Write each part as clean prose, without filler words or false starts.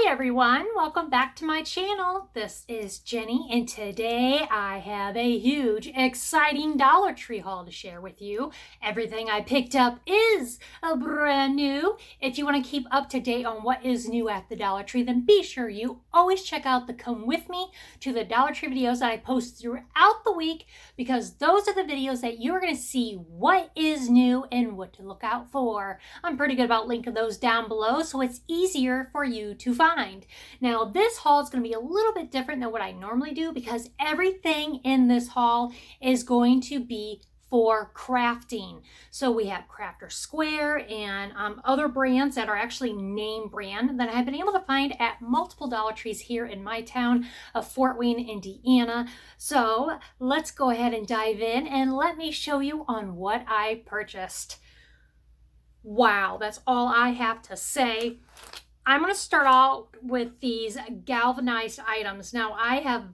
Hi everyone, welcome back to my channel. This is Jenny and today I have a huge, exciting Dollar Tree haul to share with you. Everything I picked up is brand new. If you want to keep up to date on what is new at the Dollar Tree, then be sure you always check out the Come With Me to the Dollar Tree videos that I post throughout the week, because those are the videos that you're going to see what is new and what to look out for. I'm pretty good about linking those down below so it's easier for you to find. Now this haul is going to be a little bit different than what I normally do because everything in this haul is going to be for crafting. So we have Crafter Square and other brands that are actually name brand that I've been able to find at multiple Dollar Trees here in my town of Fort Wayne, Indiana. So let's go ahead and dive in and let me show you on what I purchased. Wow, that's all I have to say. I'm going to start out with these galvanized items. Now, I have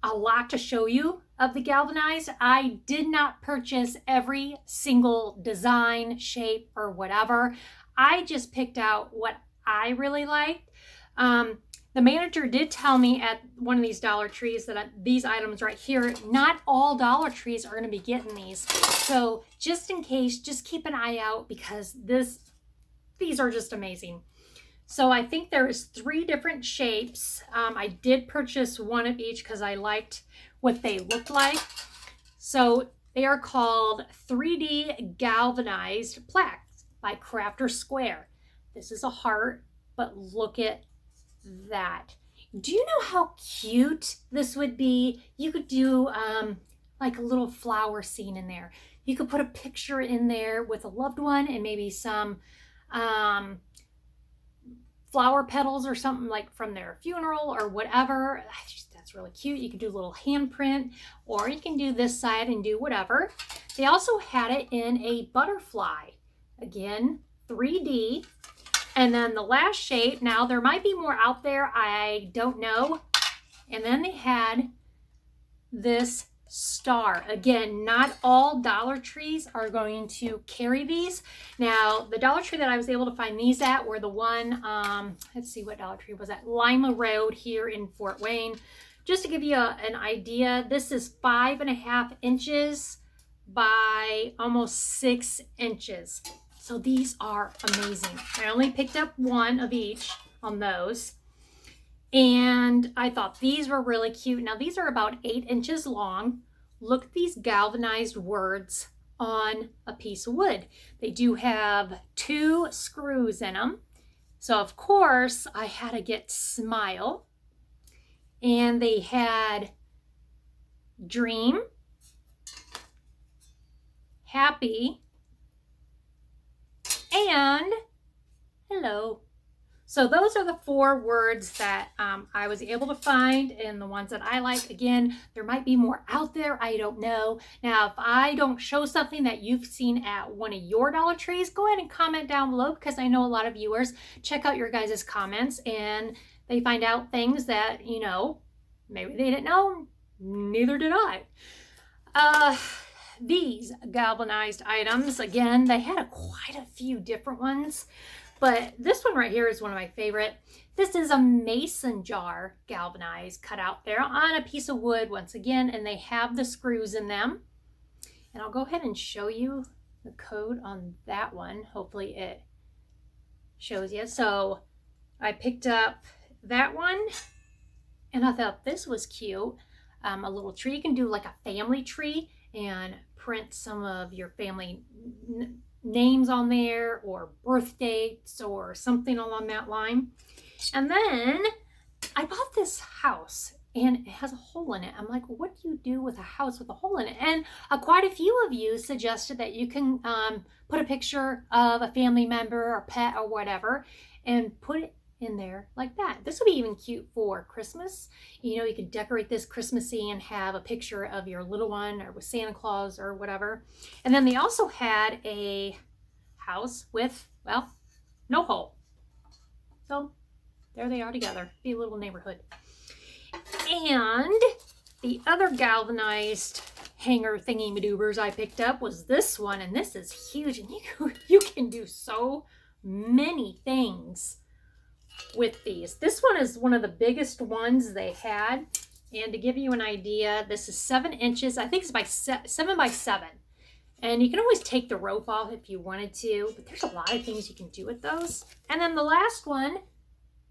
a lot to show you of the galvanized. I did not purchase every single design, shape, or whatever. I just picked out what I really liked. The manager did tell me at one of these Dollar Trees that these items right here, not all Dollar Trees are going to be getting these. So just in case, just keep an eye out because these are just amazing. So I think there's 3 different shapes. I did purchase one of each because I liked what they looked like. So they are called 3D galvanized plaques by Crafter Square. This is a heart, but look at that. Do you know how cute this would be? You could do like a little flower scene in there. You could put a picture in there with a loved one and maybe some flower petals or something like from their funeral or whatever. That's really cute. You could do a little handprint, or you can do this side and do whatever. They also had it in a butterfly. Again, 3D. And then the last shape, now there might be more out there, I don't know. And then they had this star. Again, not all Dollar Trees are going to carry these. Now, the Dollar Tree that I was able to find these at were the one, let's see what Dollar Tree was at, Lima Road here in Fort Wayne. Just to give you an idea, this is 5.5 inches by almost 6 inches. So these are amazing. I only picked up one of each on those. And I thought these were really cute. Now these are about 8 inches long. Look at these galvanized words on a piece of wood. They do have 2 screws in them. So of course I had to get Smile. And they had Dream, Happy, and Hello. So those are the 4 words that I was able to find and the ones that I like. Again, there might be more out there. I don't know. Now, if I don't show something that you've seen at one of your Dollar Trees, go ahead and comment down below because I know a lot of viewers check out your guys' comments and they find out things that, you know, maybe they didn't know. Neither did I. These galvanized items, again, they had quite a few different ones. But this one right here is one of my favorite. This is a mason jar galvanized, cut out there on a piece of wood once again, and they have the screws in them. And I'll go ahead and show you the code on that one. Hopefully it shows you. So I picked up that one, and I thought this was cute. A little tree. You can do like a family tree and print some of your family names on there or birth dates or something along that line. And then I bought this house and it has a hole in it. I'm like, what do you do with a house with a hole in it? And quite a few of you suggested that you can put a picture of a family member or pet or whatever and put it in there like that. This would be even cute for Christmas. You know, you could decorate this Christmassy and have a picture of your little one or with Santa Claus or whatever. And then they also had a house with, well, no hole. So there they are together. Be a little neighborhood. And the other galvanized hanger thingy madoobers I picked up was this one, and this is huge, and you can do so many things with these. This one is one of the biggest ones they had. And to give you an idea, this is 7 inches. I think it's by 7 by 7. And you can always take the rope off if you wanted to, but there's a lot of things you can do with those. And then the last one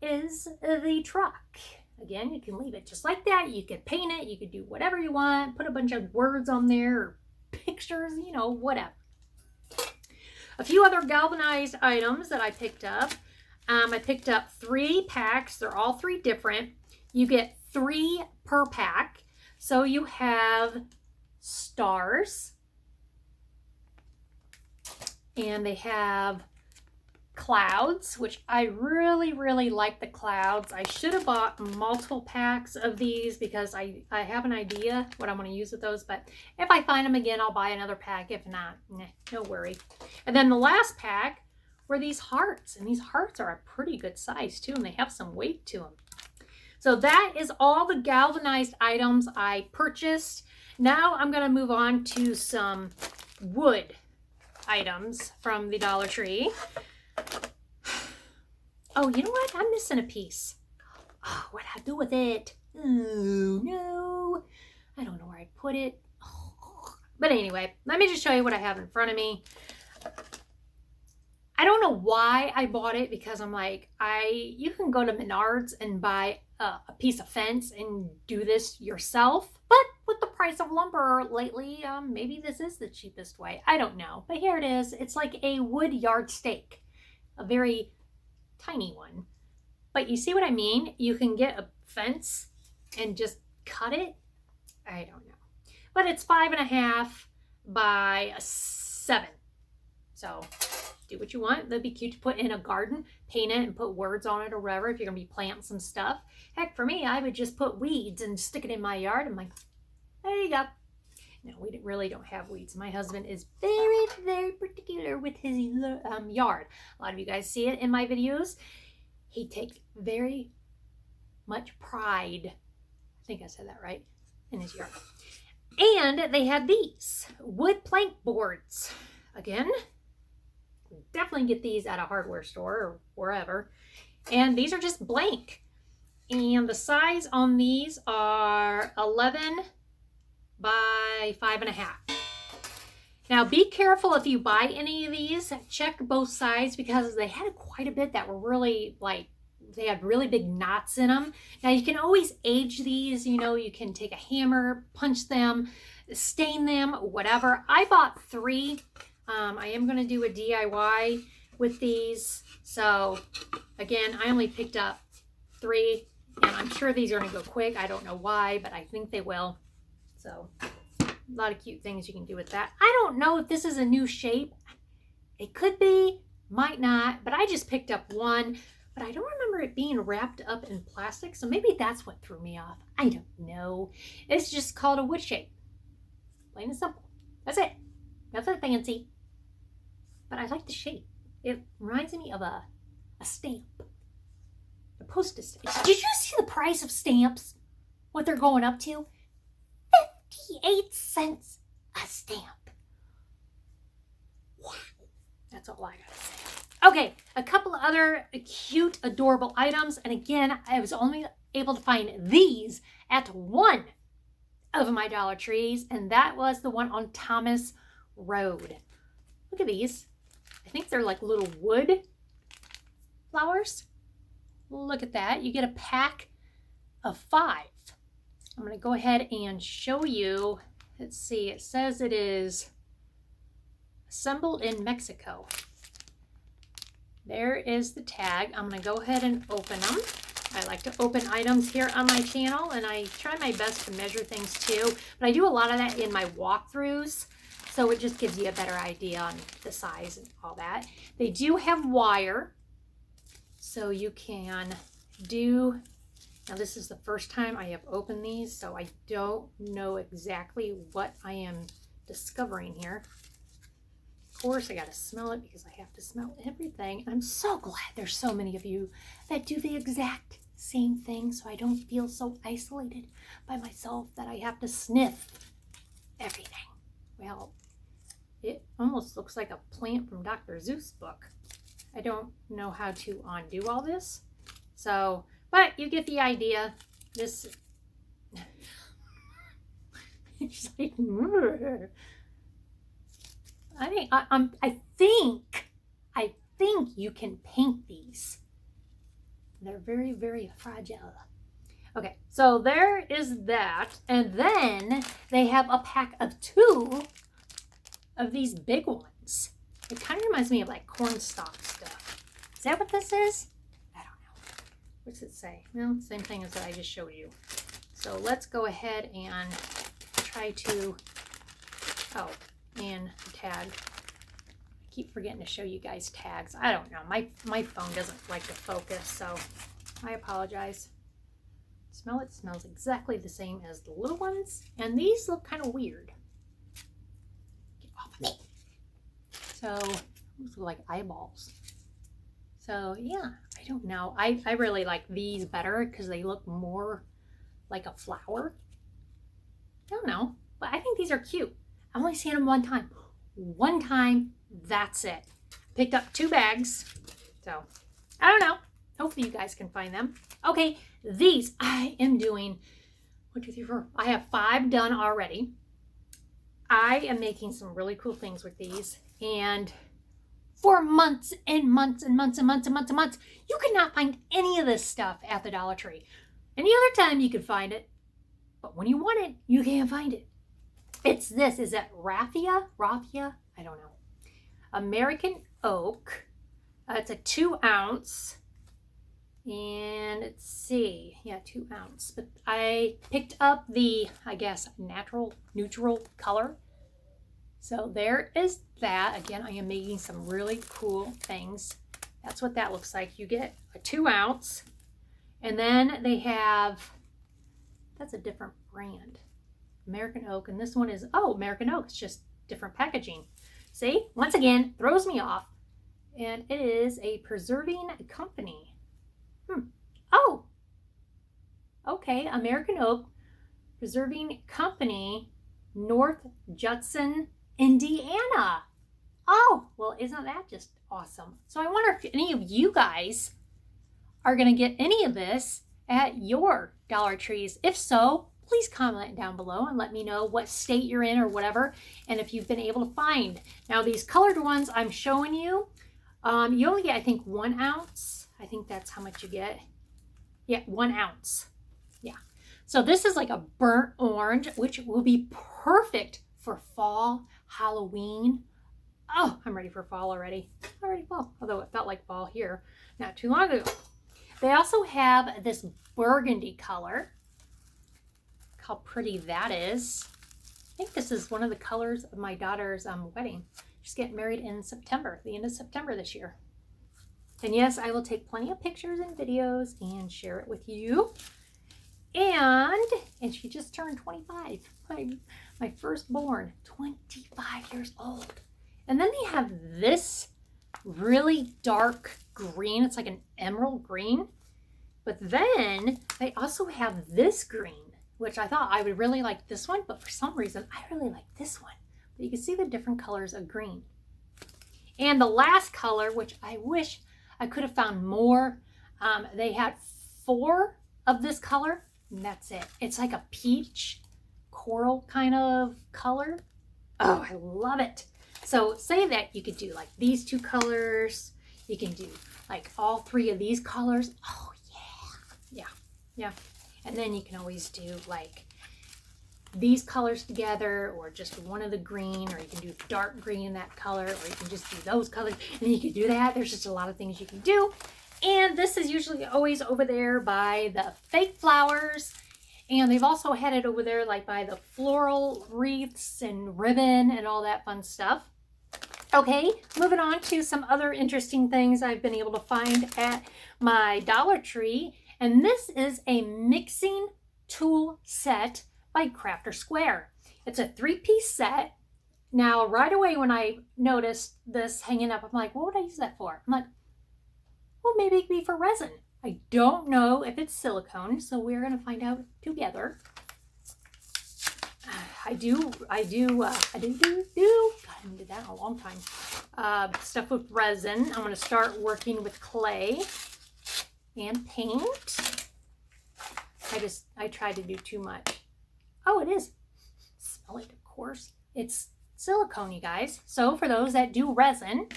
is the truck. Again, you can leave it just like that. You could paint it. You could do whatever you want. Put a bunch of words on there, or pictures, you know, whatever. A few other galvanized items that I picked up. I picked up 3 packs. They're all 3 different. You get 3 per pack. So you have stars. And they have clouds, which I really, really like the clouds. I should have bought multiple packs of these because I have an idea what I want to use with those. But if I find them again, I'll buy another pack. If not, no worry. And then the last pack were these hearts. And these hearts are a pretty good size too. And they have some weight to them. So that is all the galvanized items I purchased. Now I'm going to move on to some wood items from the Dollar Tree. Oh, you know what? I'm missing a piece. Oh, what did I do with it? Oh, no. I don't know where I put it. Oh. But anyway, let me just show you what I have in front of me. I don't know why I bought it, because I'm like, you can go to Menards and buy a piece of fence and do this yourself. But with the price of lumber lately, maybe this is the cheapest way. I don't know. But here it is. It's like a wood yard stake. A very tiny one. But you see what I mean? You can get a fence and just cut it. I don't know. But it's 5.5 by 7. So do what you want. That'd be cute to put in a garden, paint it and put words on it or whatever if you're going to be planting some stuff. Heck, for me, I would just put weeds and stick it in my yard. I'm like, there you go. No, we really don't have weeds. My husband is very, very particular with his yard. A lot of you guys see it in my videos. He takes very much pride, I think I said that right, in his yard. And they had these wood plank boards. Again, definitely get these at a hardware store or wherever. And these are just blank. And the size on these are 11 by 5.5. Now be careful if you buy any of these. Check both sides, because they had quite a bit that were really they had really big knots in them. Now you can always age these. You know, you can take a hammer, punch them, stain them, whatever. I bought 3. I am going to do a DIY with these. So again, I only picked up 3, and I'm sure these are going to go quick. I don't know why, but I think they will. So a lot of cute things you can do with that. I don't know if this is a new shape. It could be, might not, but I just picked up one. But I don't remember it being wrapped up in plastic, so maybe that's what threw me off. I don't know. It's just called a wood shape. Plain and simple. That's it. Nothing fancy. But I like the shape. It reminds me of a stamp. A postage stamp. Did you see the price of stamps? What they're going up to? 58 cents a stamp. Wow. That's all I gotta say. Okay, a couple of other cute, adorable items. And again, I was only able to find these at one of my Dollar Trees, and that was the one on Thomas Road. Look at these. I think they're like little wood flowers. Look at that. You get a pack of 5. I'm going to go ahead and show you. Let's see. It says it is assembled in Mexico. There is the tag. I'm going to go ahead and open them. I like to open items here on my channel, and I try my best to measure things too. But I do a lot of that in my walkthroughs, so it just gives you a better idea on the size and all that. They do have wire, so you can do... Now this is the first time I have opened these, so I don't know exactly what I am discovering here. Of course, I got to smell it because I have to smell everything. I'm so glad there's so many of you that do the exact same thing, so I don't feel so isolated by myself that I have to sniff everything. Well, it almost looks like a plant from Dr. Seuss book. I don't know how to undo all this. So, but you get the idea. This, it's like, I think you can paint these. They're very, very fragile. Okay, so there is that. And then they have a pack of 2 of these big ones. It kind of reminds me of like cornstalk stuff. Is that what this is? I don't know. What's it say? No, same thing as that I just showed you. So let's go ahead and try to, oh, and the tag. I keep forgetting to show you guys tags. I don't know. My phone doesn't like to focus, so I apologize. Smell it. Smells exactly the same as the little ones. And these look kind of weird. Get off of me. So, these look like eyeballs. So, yeah, I don't know. I really like these better because they look more like a flower. I don't know. But I think these are cute. I've only seen them one time. One time, that's it. Picked up 2 bags. So, I don't know. Hopefully you guys can find them. Okay, these I am doing 1, 2, 3, 4. I have 5 done already. I am making some really cool things with these. And for months and months and months and months and months and months, you could not find any of this stuff at the Dollar Tree. Any other time you could find it. But when you want it, you can't find it. It's this. Is that raffia? Raffia? I don't know. American oak. It's a 2 ounce. And let's see. Yeah, 2 ounce. But I picked up the, I guess, neutral color. So there is that. Again, I am making some really cool things. That's what that looks like. You get a 2 ounce. And then they have, that's a different brand. American oak. And this one is, oh, American oak. It's just different packaging. See, once again, throws me off. And it is a preserving company. Oh, okay. American oak preserving company, North Judson, Indiana. Oh, well, isn't that just awesome? So I wonder if any of you guys are going to get any of this at your Dollar Trees. If so, please comment down below and let me know what state you're in or whatever, and if you've been able to find. Now, these colored ones I'm showing you, you only get, I think, 1 ounce. I think that's how much you get. Yeah, 1 ounce. Yeah. So this is like a burnt orange, which will be perfect for fall, Halloween. Oh, I'm ready for fall already. Already fall, although it felt like fall here not too long ago. They also have this burgundy color. Look how pretty that is. I think this is one of the colors of my daughter's wedding. She's getting married in September, the end of September this year. And yes, I will take plenty of pictures and videos and share it with you. And she just turned 25. My firstborn, 25 years old. And then they have this really dark green. It's like an emerald green. But then they also have this green, which I thought I would really like this one, but for some reason I really like this one. But you can see the different colors of green. And the last color, which I wish I could have found more, they had 4 of this color, and that's it. It's like a peach coral kind of color. Oh, I love it. So say that you could do like these 2 colors. You can do like all 3 of these colors. Oh, yeah. And then you can always do like these colors together, or just one of the green, or you can do dark green in that color, or you can just do those colors, and then you can do that. There's just a lot of things you can do. And this is usually always over there by the fake flowers. And they've also had it over there like by the floral wreaths and ribbon and all that fun stuff. Okay, moving on to some other interesting things I've been able to find at my Dollar Tree. And this is a mixing tool set by Crafter Square. It's a 3-piece set. Now, right away when I noticed this hanging up, I'm like, what would I use that for? I'm like, well, maybe it could be for resin. I don't know if it's silicone, so we're going to find out together. I do. God, I haven't did that in a long time. Stuff with resin. I'm going to start working with clay. and paint. I tried to do too much. Oh, it is. Smell it, of course. It's silicone, you guys. So for those that do resin,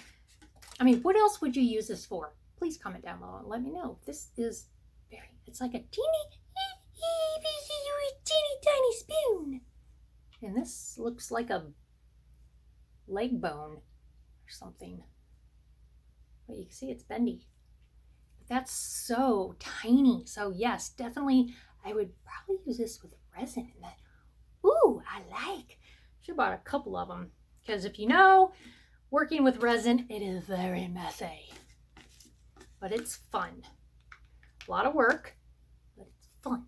I mean, what else would you use this for? Please comment down below and let me know. This is it's like a teeny tiny spoon. And this looks like a leg bone or something. But you can see it's bendy. But that's so tiny. So yes, definitely I would probably use this with resin. And that, ooh, I like. Should have bought a couple of them. Because if you know, working with resin, it is very messy. But it's fun. A lot of work, but it's fun.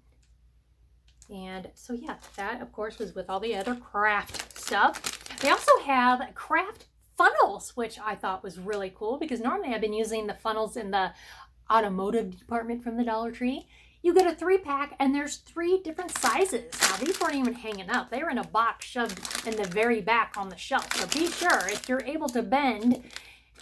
And so yeah, that of course was with all the other craft stuff. They also have craft funnels, which I thought was really cool because normally I've been using the funnels in the automotive department from the Dollar Tree. You get a 3-pack and there's 3 different sizes. Now these weren't even hanging up. They were in a box shoved in the very back on the shelf. So be sure if you're able to bend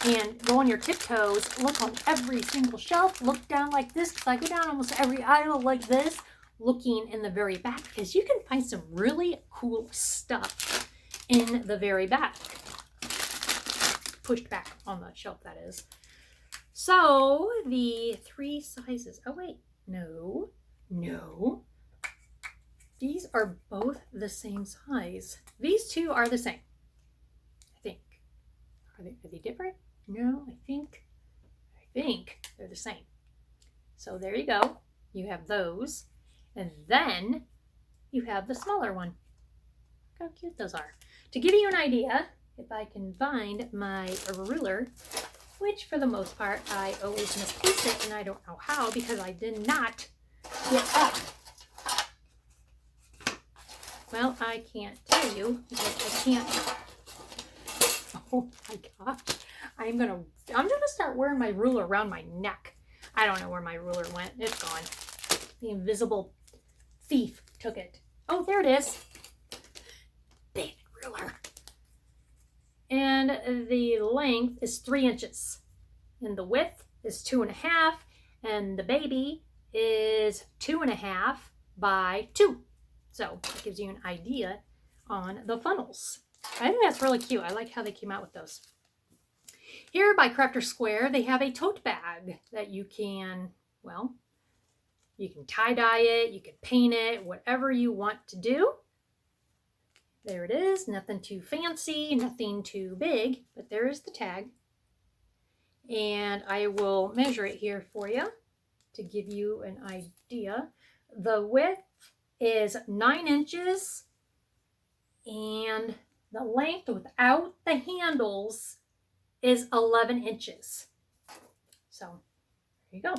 and go on your tiptoes, look on every single shelf, look down like this, because I go down almost every aisle like this, looking in the very back, because you can find some really cool stuff in the very back. Pushed back on the shelf, that is. So the 3 sizes, oh wait, no. These are both the same size. These 2 are the same, I think. Are they different? No, I think they're the same. So there you go. You have those. And then you have the smaller one. Look how cute those are. To give you an idea, if I can find my ruler, which for the most part I always misplace it, and I don't know how because I did not get up. Well, I can't tell you because I can't. Oh my gosh. I'm gonna start wearing my ruler around my neck. I don't know where my ruler went. It's gone. The invisible thief took it. Oh, there it is. Big ruler. And the length is 3 inches. And the width is 2.5. And the baby is 2.5 by 2. So that gives you an idea on the funnels. I think that's really cute. I like how they came out with those. Here by Crafter Square, they have a tote bag that you can, well, you can tie-dye it, you can paint it, whatever you want to do. There it is. Nothing too fancy, nothing too big, but there is the tag. And I will measure it here for you to give you an idea. The width is 9 inches and the length without the handles is 11 inches. So there you go.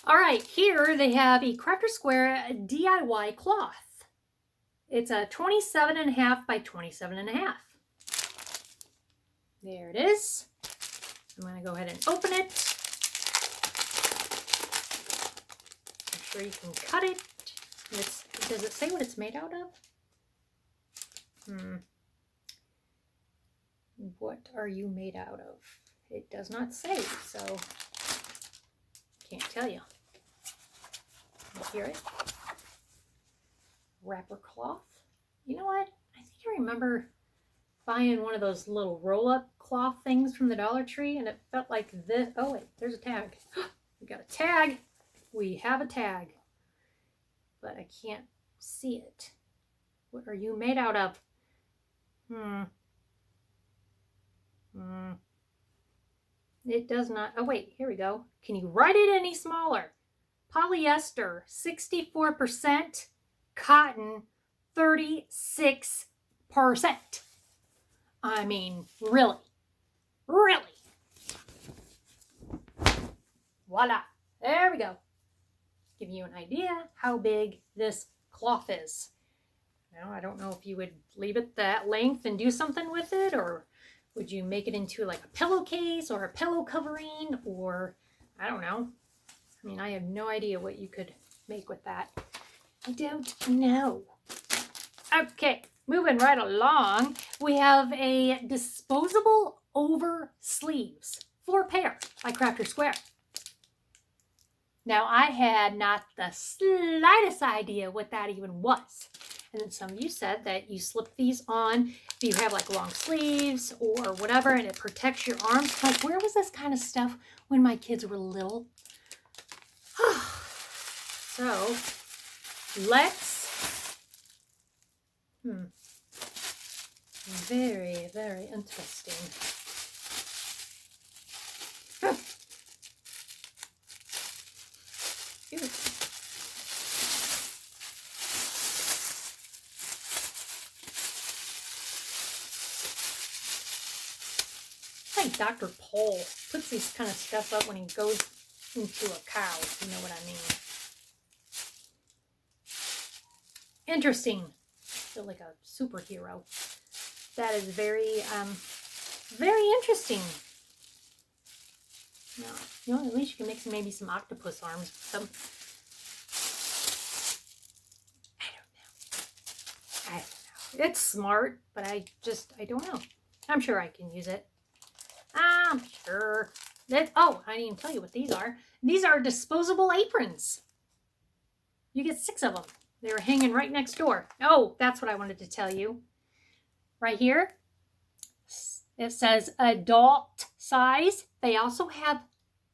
All right, here they have a Crafter Square DIY cloth. It's a 27.5 by 27.5. There it is. I'm going to go ahead and open it. I'm sure you can cut it. Does it say what it's made out of? What are you made out of? It does not say, so can't tell you. You hear it? Wrapper cloth. You know what? I think I remember buying one of those little roll-up cloth things from the Dollar Tree, and it felt like this. Oh wait, there's a tag. We got a tag. We have a tag, but I can't see it. What are you made out of? It does not. Oh wait, here we go. Can you write it any smaller? Polyester 64%, cotton 36%. I mean, really. Voila. There we go. Give you an idea how big this cloth is. Now, I don't know if you would leave it that length and do something with it, or would you make it into like a pillowcase or a pillow covering, or I don't know. I mean, I have no idea what you could make with that. I don't know. Okay, moving right along, we have a disposable over sleeves, 4 pair by Crafter Square. Now, I had not the slightest idea what that even was. And then some of you said that you slip these on if you have like long sleeves or whatever, and it protects your arms. Like, where was this kind of stuff when my kids were little? So, let's... Very, very interesting. Beautiful. Like Dr. Paul puts these kind of stuff up when he goes into a cow, if you know what I mean. Interesting. I feel like a superhero. That is very, very interesting. Now, you know, at least you can make maybe some octopus arms with them. I don't know. It's smart, but I don't know. I'm sure I can use it. I'm sure. Oh, I didn't even tell you what these are. These are disposable aprons. You get 6 of them. They were hanging right next door. Oh, that's what I wanted to tell you. Right here, it says adult size. They also have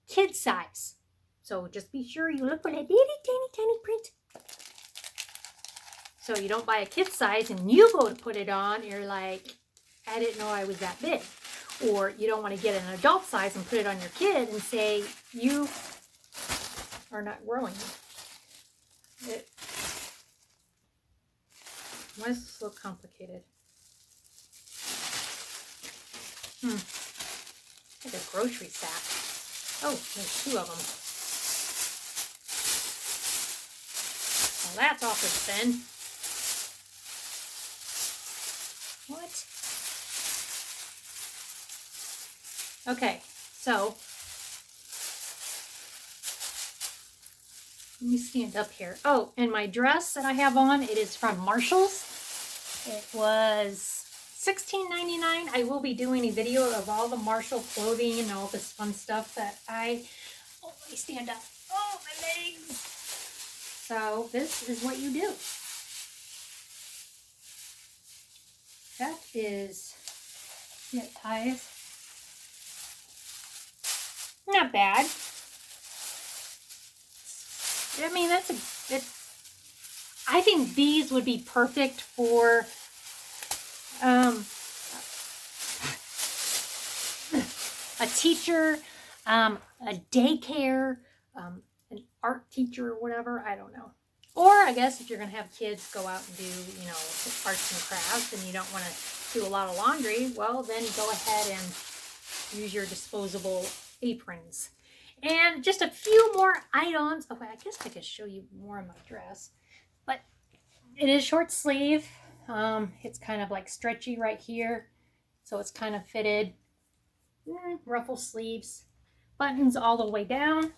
kid size. So just be sure you look for that itty tiny print. So you don't buy a kid size and you go to put it on, you're like, I didn't know I was that big. Or you don't want to get an adult size and put it on your kid and say, you are not growing. Why is this so complicated? Like a grocery sack. Oh, there's 2 of them. Well, that's awfully thin. What? Okay, so let me stand up here. Oh, and my dress that I have on, it is from Marshall's. It was $16.99. I will be doing a video of all the Marshall clothing and all this fun stuff that I... Oh, let me stand up. Oh, my legs. So this is what you do. That is... Yeah, it ties. Not bad. I mean, I think these would be perfect for a teacher, a daycare, an art teacher or whatever. I don't know. Or I guess if you're going to have kids go out and do, you know, arts and crafts and you don't want to do a lot of laundry, well, then go ahead and use your disposable aprons. And just a few more items. Okay, I guess I could show you more of my dress. But it is short sleeve. It's kind of like stretchy right here. So it's kind of fitted. Ruffle sleeves. Buttons all the way down.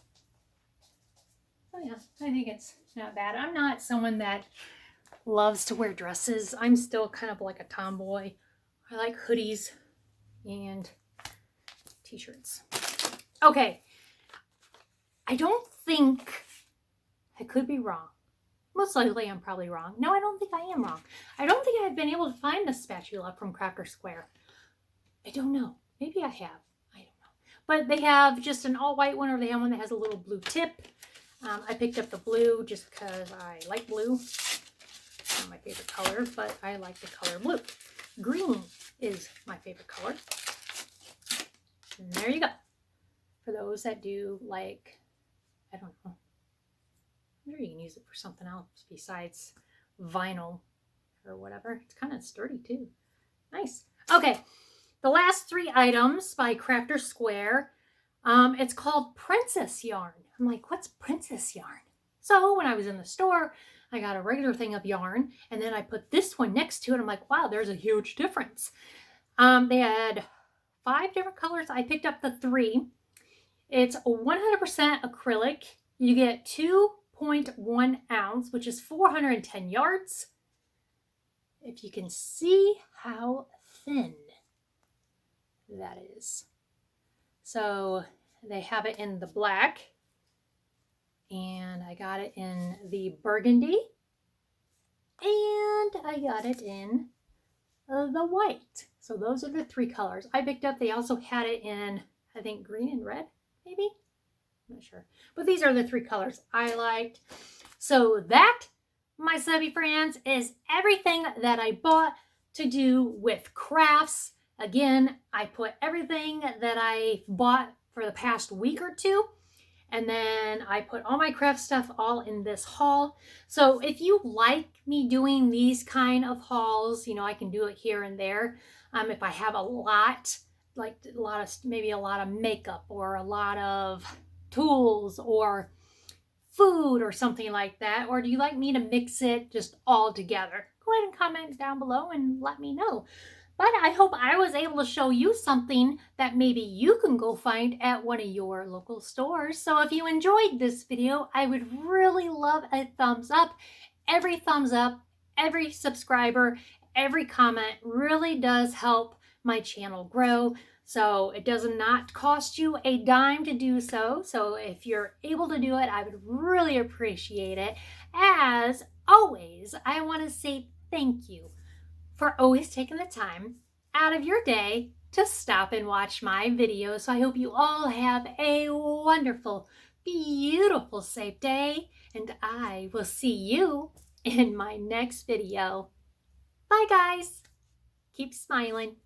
Oh yeah, I think it's not bad. I'm not someone that loves to wear dresses. I'm still kind of like a tomboy. I like hoodies and t-shirts. Okay. I don't think, I could be wrong. Most likely I'm probably wrong. No, I don't think I am wrong. I don't think I've been able to find the spatula from Crafter Square. I don't know. Maybe I have. I don't know. But they have just an all white one, or they have one that has a little blue tip. I picked up the blue just because I like blue. It's not my favorite color, but I like the color blue. Green is my favorite color. And there you go. For those that do like, I don't know. I'm sure you can use it for something else besides vinyl or whatever. It's kind of sturdy too. Nice. Okay. The last 3 items by Crafter Square. It's called Princess Yarn. I'm like, what's Princess Yarn? So when I was in the store, I got a regular thing of yarn, and then I put this one next to it. I'm like, wow, there's a huge difference. They had 5 different colors. I picked up the 3. It's 100% acrylic. You get 2.1 ounce, which is 410 yards. If you can see how thin that is. So they have it in the black and I got it in the burgundy, and I got it in the white. So those are the 3 colors I picked up. They also had it in, I think, green and red, maybe? I'm not sure. But these are the 3 colors I liked. So that, my subby friends, is everything that I bought to do with crafts. Again, I put everything that I bought for the past week or 2. And then I put all my craft stuff all in this haul. So if you like me doing these kind of hauls, you know, I can do it here and there. If I have a lot, like maybe a lot of makeup or a lot of tools or food or something like that, or do you like me to mix it just all together? Go ahead and comment down below and let me know. But I hope I was able to show you something that maybe you can go find at one of your local stores. So if you enjoyed this video, I would really love a thumbs up. Every thumbs up, every subscriber, every comment really does help my channel grow. So it does not cost you a dime to do so. So if you're able to do it, I would really appreciate it. As always, I want to say thank you for always taking the time out of your day to stop and watch my videos. So I hope you all have a wonderful, beautiful, safe day, and I will see you in my next video. Bye, guys. Keep smiling.